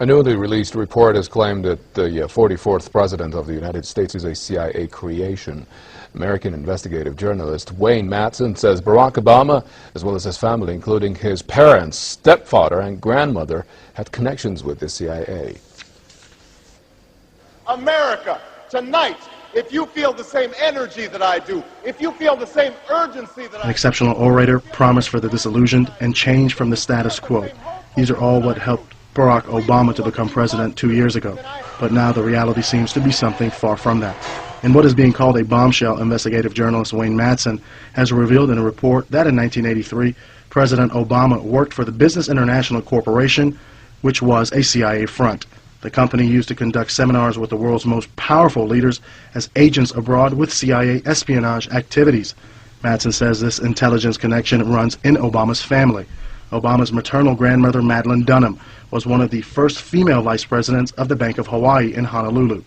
A newly released report has claimed that the 44th President of the United States is a CIA creation. American investigative journalist Wayne Madsen says Barack Obama, as well as his family, including his parents, stepfather, and grandmother, had connections with the CIA. America, tonight, if you feel the same energy that I do, if you feel the same urgency that I do. An exceptional orator, promise for the disillusioned, and change from the status quo. These are all what helped Barack Obama to become president 2 years ago. But now the reality seems to be something far from that. And what is being called a bombshell, investigative journalist Wayne Madsen has revealed in a report that in 1983, President Obama worked for the Business International Corporation, which was a CIA front. The company used to conduct seminars with the world's most powerful leaders as agents abroad with CIA espionage activities. Madsen says this intelligence connection runs in Obama's family. Obama's maternal grandmother, Madeline Dunham, was one of the first female vice presidents of the Bank of Hawaii in Honolulu.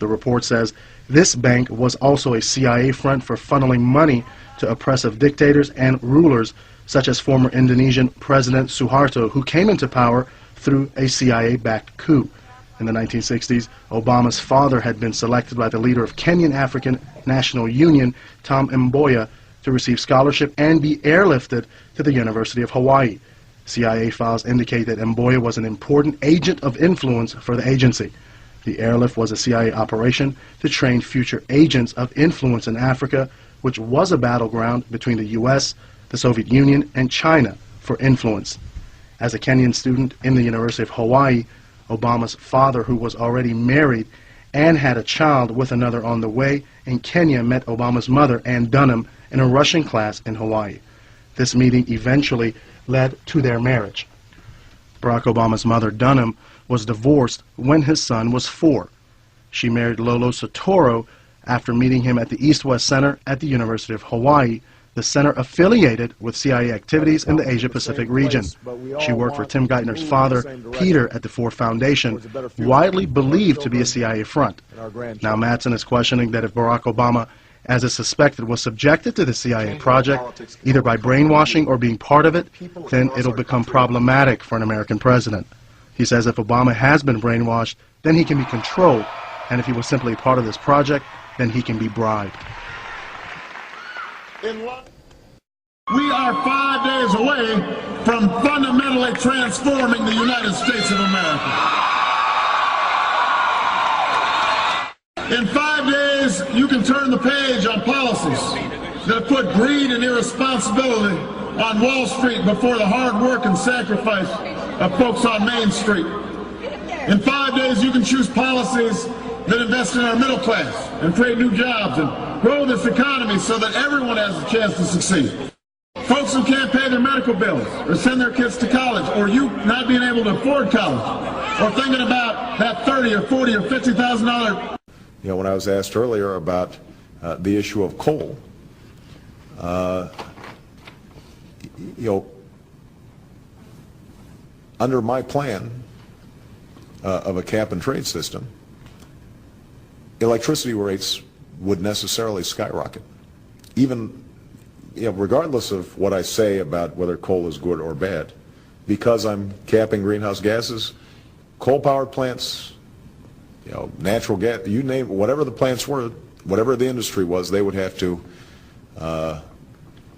The report says this bank was also a CIA front for funneling money to oppressive dictators and rulers, such as former Indonesian President Suharto, who came into power through a CIA-backed coup. In the 1960s, Obama's father had been selected by the leader of Kenyan African National Union, Tom Mboya, to receive scholarship and be airlifted to the University of Hawaii. CIA files indicate that Mboya was an important agent of influence for the agency. The airlift was a CIA operation to train future agents of influence in Africa, which was a battleground between the U.S., the Soviet Union, and China for influence. As a Kenyan student in the University of Hawaii, Obama's father, who was already married and had a child with another on the way in Kenya, met Obama's mother, Ann Dunham, in a Russian class in Hawaii. This meeting eventually led to their marriage. Barack Obama's mother, Dunham, was divorced when his son was 4. She married Lolo Soetoro after meeting him at the East-West Center at the University of Hawaii, the center affiliated with CIA activities in the Asia-Pacific region. She worked for Tim Geithner's father, Peter, at the Ford Foundation, widely believed to be a CIA front. Now Madsen is questioning that if Barack Obama, as is suspected, was subjected to the CIA project, either by brainwashing or being part of it, then it'll become problematic for an American president. He says if Obama has been brainwashed, then he can be controlled, and if he was simply part of this project, then he can be bribed. We are 5 days away from fundamentally transforming the United States of America. In 5 days, you can turn the page on policies that have put greed and irresponsibility on Wall Street before the hard work and sacrifice of folks on Main Street. In 5 days, you can choose policies that invest in our middle class and create new jobs and grow this economy so that everyone has a chance to succeed. Folks who can't pay their medical bills or send their kids to college, or you not being able to afford college, or thinking about that $30 or $40 or $50,000. You know, when I was asked earlier about the issue of coal, you know, under my plan of a cap and trade system, electricity rates would necessarily skyrocket. Even, you know, regardless of what I say about whether coal is good or bad, because I'm capping greenhouse gases, coal-powered plants, you know, natural gas, you name it, whatever the plants were, whatever the industry was, they would have to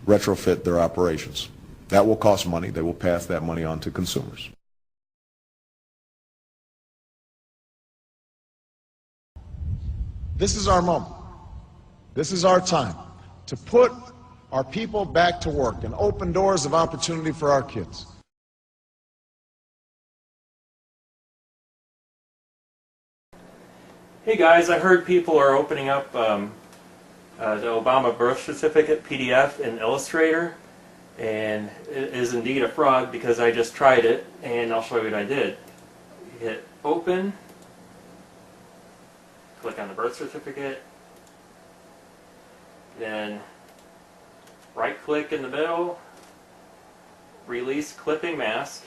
retrofit their operations. That will cost money. They will pass that money on to consumers. This is our moment. This is our time to put our people back to work and open doors of opportunity for our kids. Hey guys, I heard people are opening up the Obama birth certificate PDF in Illustrator, and it is indeed a fraud because I just tried it, and I'll show you what I did. You hit open, click on the birth certificate, then right click in the middle, release clipping mask,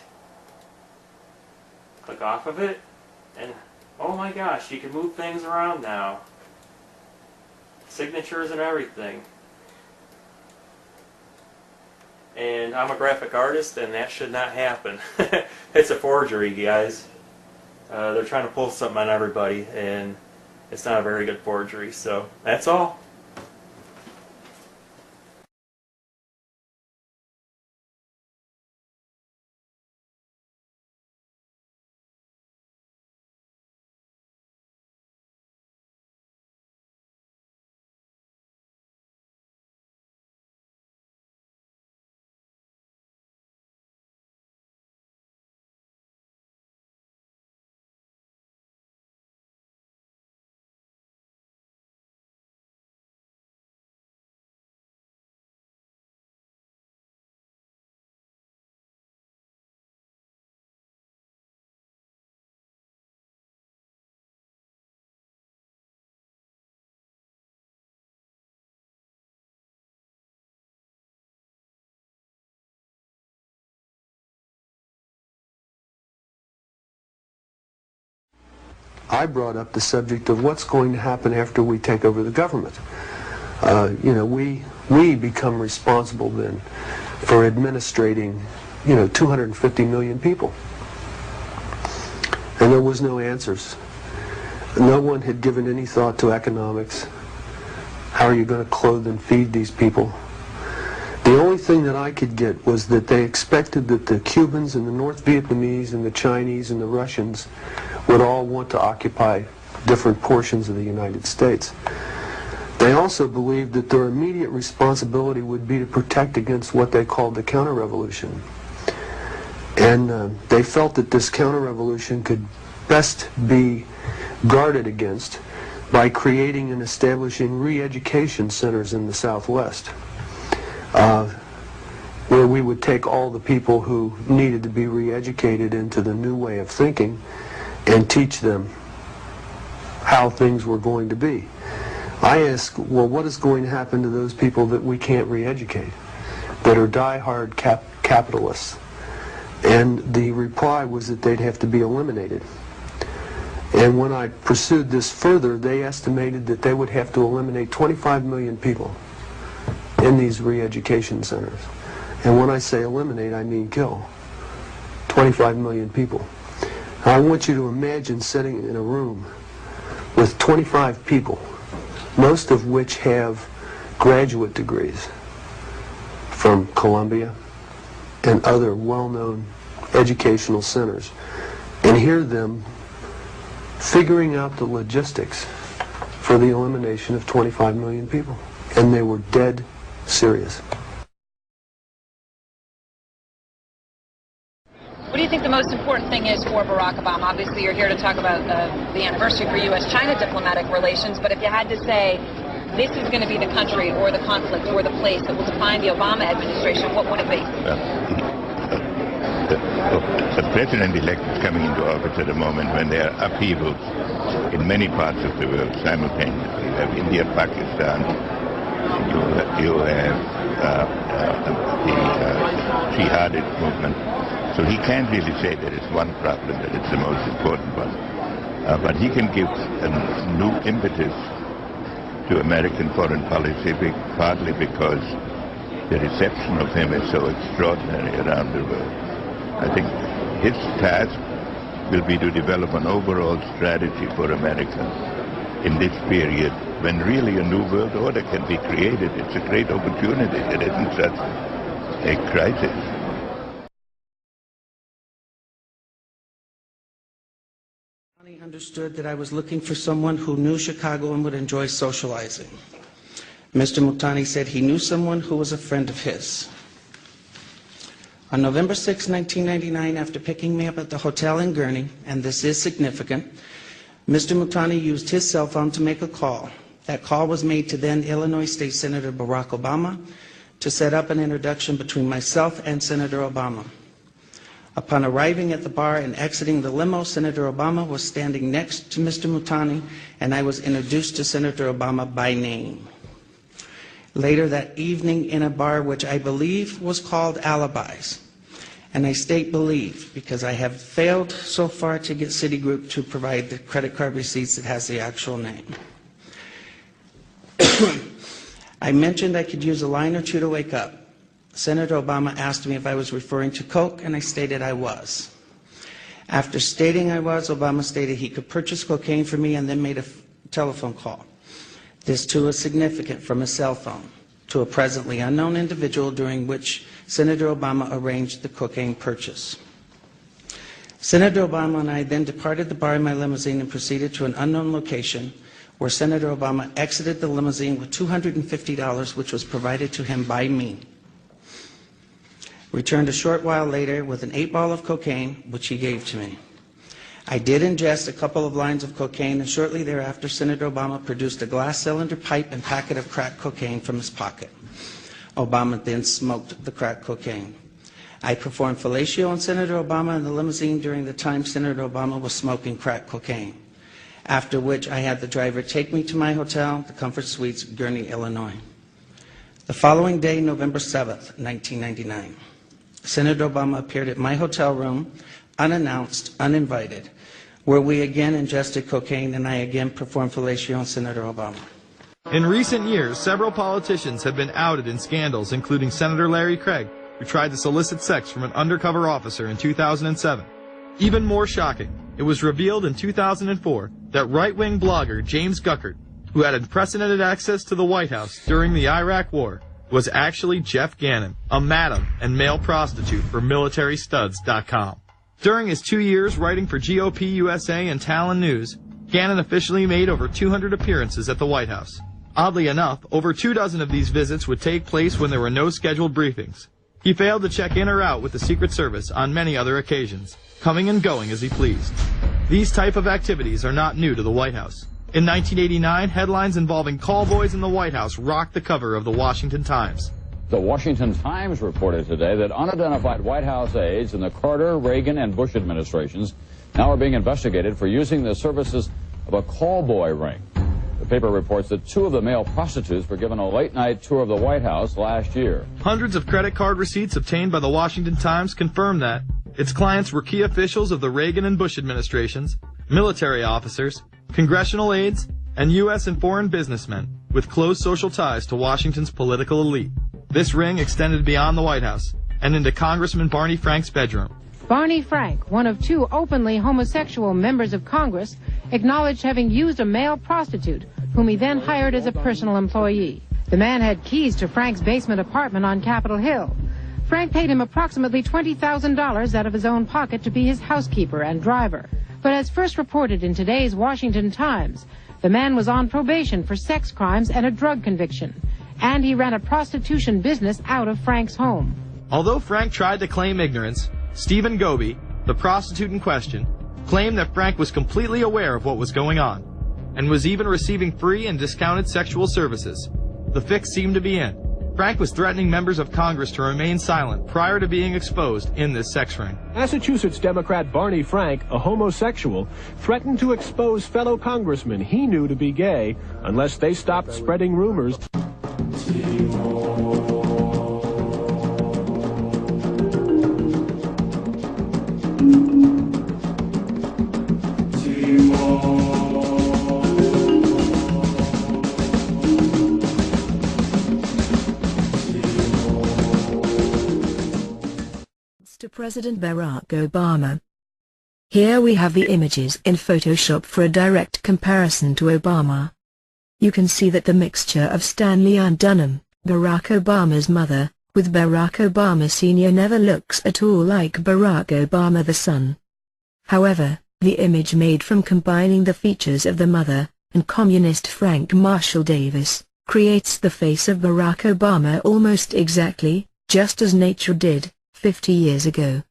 click off of it, and oh my gosh, you can move things around now. Signatures and everything. And I'm a graphic artist, and that should not happen. It's a forgery, guys. They're trying to pull something on everybody, and it's not a very good forgery. So that's all. I brought up the subject of what's going to happen after we take over the government. We become responsible then for administrating, 250 million people. And there was no answers. No one had given any thought to economics. How are you going to clothe and feed these people? The only thing that I could get was that they expected that the Cubans and the North Vietnamese and the Chinese and the Russians would all want to occupy different portions of the United States. They also believed that their immediate responsibility would be to protect against what they called the counter-revolution. And they felt that this counter-revolution could best be guarded against by creating and establishing re-education centers in the Southwest, where we would take all the people who needed to be re-educated into the new way of thinking and teach them how things were going to be. I ask, well, what is going to happen to those people that we can't re-educate, that are die-hard capitalists? And the reply was that they'd have to be eliminated. And when I pursued this further, they estimated that they would have to eliminate 25 million people in these re-education centers. And when I say eliminate, I mean kill. 25 million people. I want you to imagine sitting in a room with 25 people, most of which have graduate degrees from Columbia and other well-known educational centers, and hear them figuring out the logistics for the elimination of 25 million people. And they were dead serious. What do you think the most important thing is for Barack Obama? Obviously, you're here to talk about the anniversary for U.S.-China diplomatic relations, but if you had to say this is going to be the country or the conflict or the place that will define the Obama administration, what would it be? The president-elect is coming into office at a moment when there are upheavals in many parts of the world simultaneously. You have India, Pakistan, you have the jihadist movement. So he can't really say there is one problem that is the most important one. But he can give a new impetus to American foreign policy, partly because the reception of him is so extraordinary around the world. I think his task will be to develop an overall strategy for America in this period when really a new world order can be created. It's a great opportunity. It isn't just a crisis. I understood that I was looking for someone who knew Chicago and would enjoy socializing. Mr. Mutani said he knew someone who was a friend of his. On November 6, 1999, after picking me up at the hotel in Gurney, and this is significant, Mr. Mutani used his cell phone to make a call. That call was made to then Illinois State Senator Barack Obama to set up an introduction between myself and Senator Obama. Upon arriving at the bar and exiting the limo, Senator Obama was standing next to Mr. Mutani, and I was introduced to Senator Obama by name. Later that evening in a bar which I believe was called Alibis, and I state believe because I have failed so far to get Citigroup to provide the credit card receipts that has the actual name. I mentioned I could use a line or two to wake up. Senator Obama asked me if I was referring to Coke, and I stated I was. After stating I was, Obama stated he could purchase cocaine for me and then made a telephone call. This too is significant, from a cell phone to a presently unknown individual, during which Senator Obama arranged the cocaine purchase. Senator Obama and I then departed the bar in my limousine and proceeded to an unknown location where Senator Obama exited the limousine with $250, which was provided to him by me. Returned a short while later with an 8-ball of cocaine, which he gave to me. I did ingest a couple of lines of cocaine, and shortly thereafter, Senator Obama produced a glass cylinder pipe and packet of crack cocaine from his pocket. Obama then smoked the crack cocaine. I performed fellatio on Senator Obama in the limousine during the time Senator Obama was smoking crack cocaine, after which I had the driver take me to my hotel, the Comfort Suites, Gurnee, Illinois. The following day, November 7th, 1999, Senator Obama appeared at my hotel room, unannounced, uninvited, where we again ingested cocaine and I again performed fellatio on Senator Obama. In recent years, several politicians have been outed in scandals, including Senator Larry Craig, who tried to solicit sex from an undercover officer in 2007. Even more shocking, it was revealed in 2004 that right-wing blogger James Guckert, who had unprecedented access to the White House during the Iraq War, was actually Jeff Gannon, a madam and male prostitute for MilitaryStuds.com. During his 2 years writing for GOP USA and Talon News, Gannon officially made over 200 appearances at the White House. Oddly enough, over 24 of these visits would take place when there were no scheduled briefings. He failed to check in or out with the Secret Service on many other occasions, coming and going as he pleased. These type of activities are not new to the White House. In 1989, headlines involving callboys in the White House rocked the cover of the Washington Times. The Washington Times reported today that unidentified White House aides in the Carter, Reagan, and Bush administrations now are being investigated for using the services of a callboy ring. The paper reports that 2 of the male prostitutes were given a late-night tour of the White House last year. Hundreds of credit card receipts obtained by the Washington Times confirm that its clients were key officials of the Reagan and Bush administrations, military officers, congressional aides, and U.S. and foreign businessmen with close social ties to Washington's political elite. This ring extended beyond the White House and into Congressman Barney Frank's bedroom. Barney Frank, one of 2 openly homosexual members of Congress, acknowledged having used a male prostitute, whom he then hired as a personal employee. The man had keys to Frank's basement apartment on Capitol Hill. Frank paid him approximately $20,000 out of his own pocket to be his housekeeper and driver. But as first reported in today's Washington Times, the man was on probation for sex crimes and a drug conviction, and he ran a prostitution business out of Frank's home. Although Frank tried to claim ignorance, Stephen Goby, the prostitute in question, claimed that Frank was completely aware of what was going on, and was even receiving free and discounted sexual services. The fix seemed to be in. Frank was threatening members of Congress to remain silent prior to being exposed in this sex ring. Massachusetts Democrat Barney Frank, a homosexual, threatened to expose fellow congressmen he knew to be gay unless they stopped spreading rumors. To President Barack Obama. Here we have the images in Photoshop for a direct comparison to Obama. You can see that the mixture of Stanley Ann Dunham, Barack Obama's mother, with Barack Obama Sr. never looks at all like Barack Obama the son. However, the image made from combining the features of the mother and communist Frank Marshall Davis creates the face of Barack Obama almost exactly, just as nature did 50 years ago.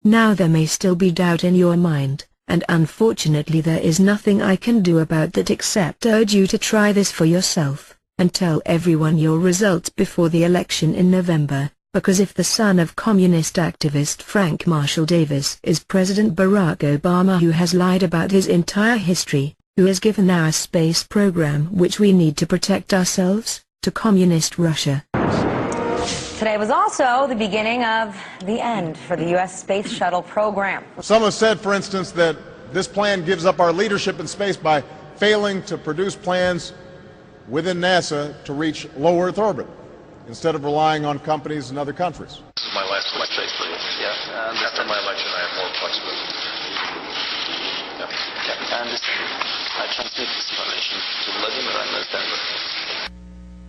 Now there may still be doubt in your mind, and unfortunately there is nothing I can do about that except urge you to try this for yourself, and tell everyone your results before the election in November, because if the son of communist activist Frank Marshall Davis is President Barack Obama, who has lied about his entire history, who has given our space program which we need to protect ourselves, to communist Russia. Today was also the beginning of the end for the U.S. Space Shuttle program. Some have said, for instance, that this plan gives up our leadership in space by failing to produce plans within NASA to reach low Earth orbit, instead of relying on companies in other countries. This is my last election for you. Yeah. After my election, I have more flexibility. and I transmit this information to Vladimir and Ms. Denver.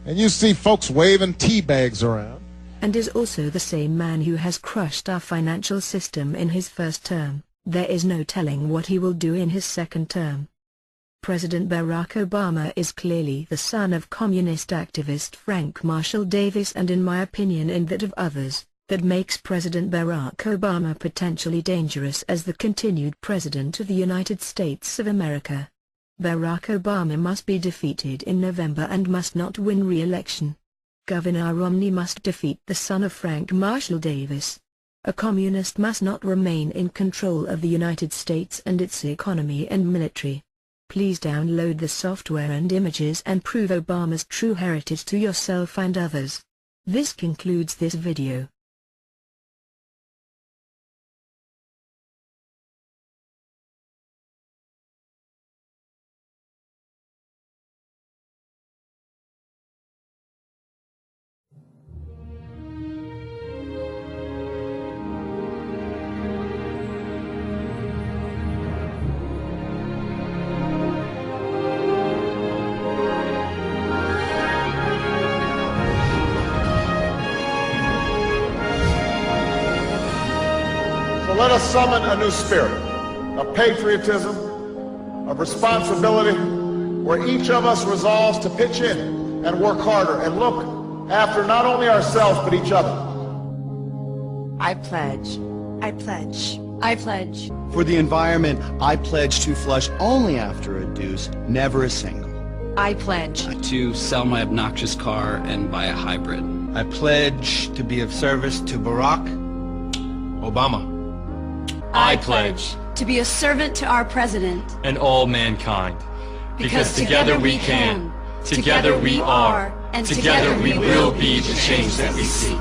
And you see folks waving tea bags around. And is also the same man who has crushed our financial system in his first term. There is no telling what he will do in his second term. President Barack Obama is clearly the son of communist activist Frank Marshall Davis, and in my opinion and that of others, that makes President Barack Obama potentially dangerous as the continued President of the United States of America. Barack Obama must be defeated in November and must not win re-election. Governor Romney must defeat the son of Frank Marshall Davis. A communist must not remain in control of the United States and its economy and military. Please download the software and images and prove Obama's true heritage to yourself and others. This concludes this video. Let us summon a new spirit of patriotism, of responsibility, where each of us resolves to pitch in and work harder and look after not only ourselves but each other. I pledge. I pledge. I pledge. For the environment, I pledge to flush only after a deuce, never a single. I pledge. To sell my obnoxious car and buy a hybrid. I pledge to be of service to Barack Obama. I pledge to be a servant to our president and all mankind. Because together we can, together we are, and together we will be the change that we seek.